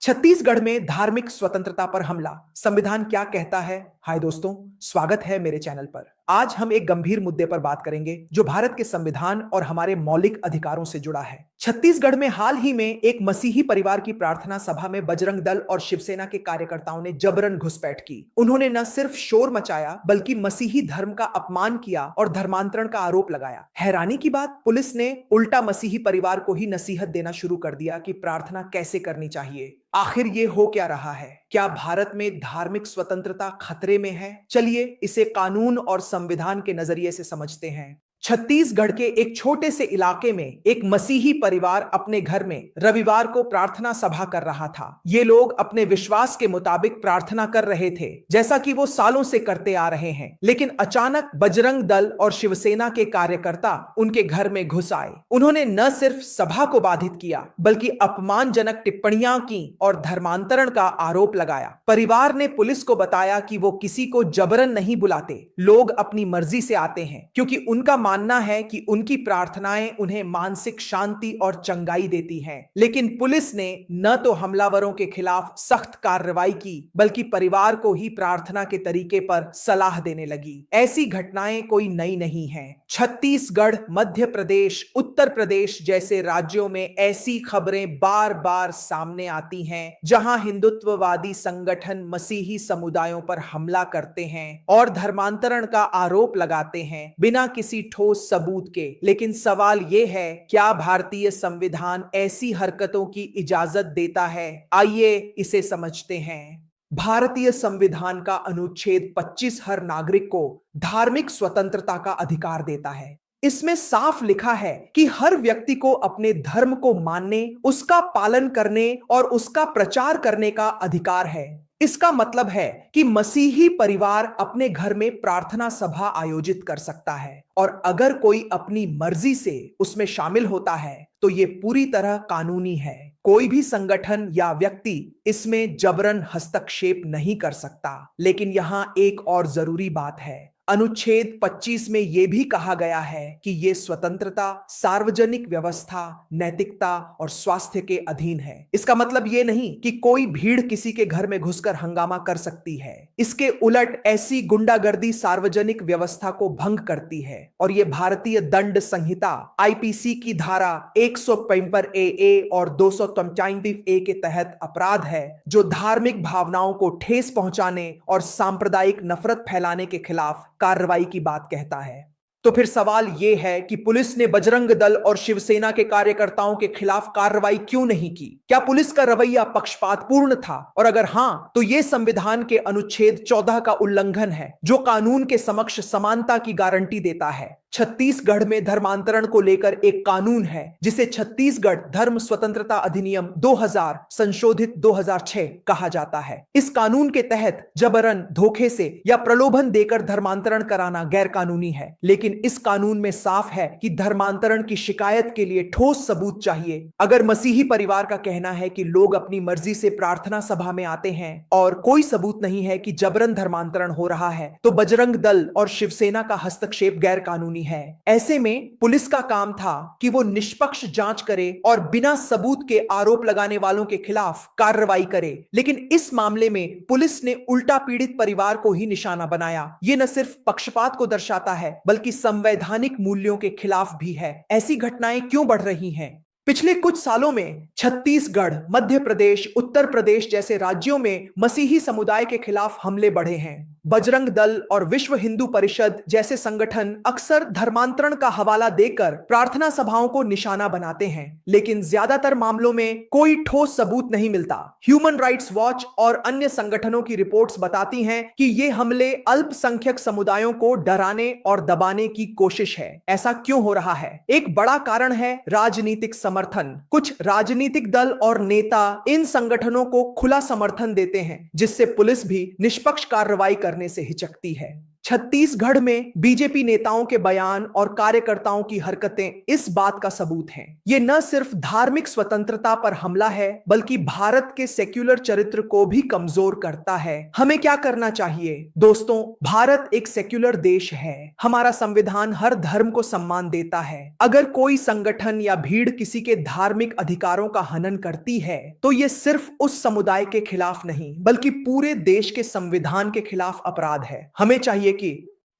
छत्तीसगढ़ में धार्मिक स्वतंत्रता पर हमला, संविधान क्या कहता है? हाय दोस्तों, स्वागत है मेरे चैनल पर। आज हम एक गंभीर मुद्दे पर बात करेंगे जो भारत के संविधान और हमारे मौलिक अधिकारों से जुड़ा है। छत्तीसगढ़ में हाल ही में एक मसीही परिवार की प्रार्थना सभा में बजरंग दल और शिवसेना के कार्यकर्ताओं ने जबरन घुसपैठ की। उन्होंने न सिर्फ शोर मचाया बल्कि मसीही धर्म का अपमान किया और धर्मांतरण का आरोप लगाया। हैरानी की बात, पुलिस ने उल्टा मसीही परिवार को ही नसीहत देना शुरू कर दिया कि प्रार्थना कैसे करनी चाहिए। आखिर ये हो क्या रहा है? क्या भारत में धार्मिक स्वतंत्रता खतरे में है? चलिए इसे कानून और संविधान के नजरिए से समझते हैं। छत्तीसगढ़ के एक छोटे से इलाके में एक मसीही परिवार अपने घर में रविवार को प्रार्थना सभा कर रहा था। ये लोग अपने विश्वास के मुताबिक प्रार्थना कर रहे थे, जैसा कि वो सालों से करते आ रहे हैं। लेकिन अचानक बजरंग दल और शिवसेना के कार्यकर्ता उनके घर में घुस आए। उन्होंने न सिर्फ सभा को बाधित किया बल्कि अपमानजनक टिप्पणियां की और धर्मांतरण का आरोप लगाया। परिवार ने पुलिस को बताया कि वो किसी को जबरन नहीं बुलाते, लोग अपनी मर्जी से आते हैं क्योंकि उनका मानना है कि उनकी प्रार्थनाएं उन्हें मानसिक शांति और चंगाई देती हैं। लेकिन पुलिस ने न तो हमलावरों के खिलाफ सख्त कार्रवाई की बल्कि परिवार को ही प्रार्थना के तरीके पर सलाह देने लगी। ऐसी घटनाएं कोई नई नहीं हैं। छत्तीसगढ़, मध्य प्रदेश, उत्तर प्रदेश जैसे राज्यों में ऐसी खबरें बार बार सामने आती हैं जहां हिंदुत्ववादी संगठन मसीही समुदायों पर हमला करते हैं और धर्मांतरण का आरोप लगाते हैं बिना किसी ठोस सबूत के। लेकिन सवाल यह है, क्या भारतीय संविधान ऐसी हरकतों की इजाजत देता है? आइए इसे समझते हैं। भारतीय संविधान का अनुच्छेद 25 हर नागरिक को धार्मिक स्वतंत्रता का अधिकार देता है। इसमें साफ लिखा है कि हर व्यक्ति को अपने धर्म को मानने, उसका पालन करने और उसका प्रचार करने का अधिकार है। इसका मतलब है कि मसीही परिवार अपने घर में प्रार्थना सभा आयोजित कर सकता है और अगर कोई अपनी मर्जी से उसमें शामिल होता है तो ये पूरी तरह कानूनी है। कोई भी संगठन या व्यक्ति इसमें जबरन हस्तक्षेप नहीं कर सकता। लेकिन यहां एक और जरूरी बात है। अनुच्छेद 25 में यह भी कहा गया है कि यह स्वतंत्रता सार्वजनिक व्यवस्था, नैतिकता और स्वास्थ्य के अधीन है। इसका मतलब यह नहीं कि कोई भीड़ किसी के घर में घुसकर हंगामा कर सकती है। इसके उलट ऐसी गुंडागर्दी सार्वजनिक व्यवस्था को भंग करती है और यह भारतीय दंड संहिता आईपीसी की धारा 155 ए और 295 ए के तहत अपराध है, जो धार्मिक भावनाओं को ठेस पहुंचाने और सांप्रदायिक नफरत फैलाने के खिलाफ कार्रवाई की बात कहता है। तो फिर सवाल यह है कि पुलिस ने बजरंग दल और शिवसेना के कार्यकर्ताओं के खिलाफ कार्रवाई क्यों नहीं की? क्या पुलिस का रवैया पक्षपातपूर्ण था? और अगर हां, तो यह संविधान के अनुच्छेद 14 का उल्लंघन है, जो कानून के समक्ष समानता की गारंटी देता है। छत्तीसगढ़ में धर्मांतरण को लेकर एक कानून है जिसे छत्तीसगढ़ धर्म स्वतंत्रता अधिनियम 2000 संशोधित 2006 कहा जाता है। इस कानून के तहत जबरन, धोखे से या प्रलोभन देकर धर्मांतरण कराना गैर कानूनी है। लेकिन इस कानून में साफ है कि धर्मांतरण की शिकायत के लिए ठोस सबूत चाहिए। अगर मसीही परिवार का कहना है कि लोग अपनी मर्जी से प्रार्थना सभा में आते हैं और कोई सबूत नहीं है कि जबरन धर्मांतरण हो रहा है, तो बजरंग दल और शिवसेना का हस्तक्षेप गैर कानूनी है। ऐसे में पुलिस का काम था कि वो निष्पक्ष जांच करे और बिना सबूत के आरोप लगाने वालों के खिलाफ कार्रवाई करे। लेकिन इस मामले में पुलिस ने उल्टा पीड़ित परिवार को ही निशाना बनाया। ये न सिर्फ पक्षपात को दर्शाता है बल्कि संवैधानिक मूल्यों के खिलाफ भी है। ऐसी घटनाएं क्यों बढ़ रही हैं? पिछले कुछ सालों में छत्तीसगढ़, मध्य प्रदेश, उत्तर प्रदेश जैसे राज्यों में मसीही समुदाय के खिलाफ हमले बढ़े हैं। बजरंग दल और विश्व हिंदू परिषद जैसे संगठन अक्सर धर्मांतरण का हवाला देकर प्रार्थना सभाओं को निशाना बनाते हैं, लेकिन ज्यादातर मामलों में कोई ठोस सबूत नहीं मिलता। ह्यूमन राइट्स वॉच और अन्य संगठनों की रिपोर्ट्स बताती हैं कि ये हमले अल्पसंख्यक समुदायों को डराने और दबाने की कोशिश है। ऐसा क्यों हो रहा है? एक बड़ा कारण है राजनीतिक समर्थन। कुछ राजनीतिक दल और नेता इन संगठनों को खुला समर्थन देते हैं, जिससे पुलिस भी निष्पक्ष कार्रवाई करने से हिचकती है। छत्तीसगढ़ में बीजेपी नेताओं के बयान और कार्यकर्ताओं की हरकतें इस बात का सबूत हैं। ये न सिर्फ धार्मिक स्वतंत्रता पर हमला है, बल्कि भारत के सेक्युलर चरित्र को भी कमजोर करता है। हमें क्या करना चाहिए? दोस्तों, भारत एक सेक्युलर देश है। हमारा संविधान हर धर्म को सम्मान देता है। अगर कोई संगठन या भीड़ किसी के धार्मिक अधिकारों का हनन करती है, तो ये सिर्फ उस समुदाय के खिलाफ नहीं, बल्कि पूरे देश के संविधान के खिलाफ अपराध है। हमें चाहिए कि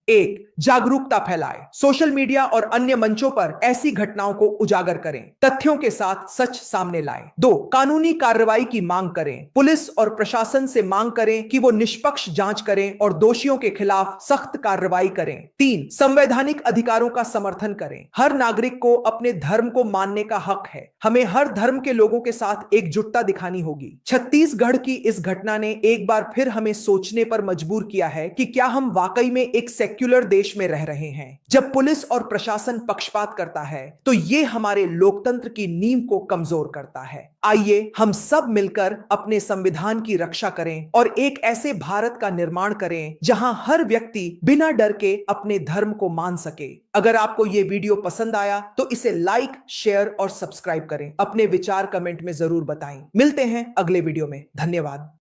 1. जागरूकता फैलाए। सोशल मीडिया और अन्य मंचों पर ऐसी घटनाओं को उजागर करें, तथ्यों के साथ सच सामने लाएं। 2. कानूनी कार्रवाई की मांग करें। पुलिस और प्रशासन से मांग करें कि वो निष्पक्ष जांच करें और दोषियों के खिलाफ सख्त कार्रवाई करें। 3. संवैधानिक अधिकारों का समर्थन करें। हर नागरिक को अपने धर्म को मानने का हक है। हमें हर धर्म के लोगों के साथ एकजुटता दिखानी होगी। छत्तीसगढ़ की इस घटना ने एक बार फिर हमें सोचने पर मजबूर किया है कि क्या हम वाकई में एक सेक्युलर देश में रह रहे हैं। जब पुलिस और प्रशासन पक्षपात करता है, तो यह हमारे लोकतंत्र की नींव को कमजोर करता है। आइए हम सब मिलकर अपने संविधान की रक्षा करें और एक ऐसे भारत का निर्माण करें जहां हर व्यक्ति बिना डर के अपने धर्म को मान सके। अगर आपको यह वीडियो पसंद आया तो इसे लाइक, शेयर और सब्सक्राइब करें। अपने विचार कमेंट में जरूर बताएं। मिलते हैं अगले वीडियो में। धन्यवाद।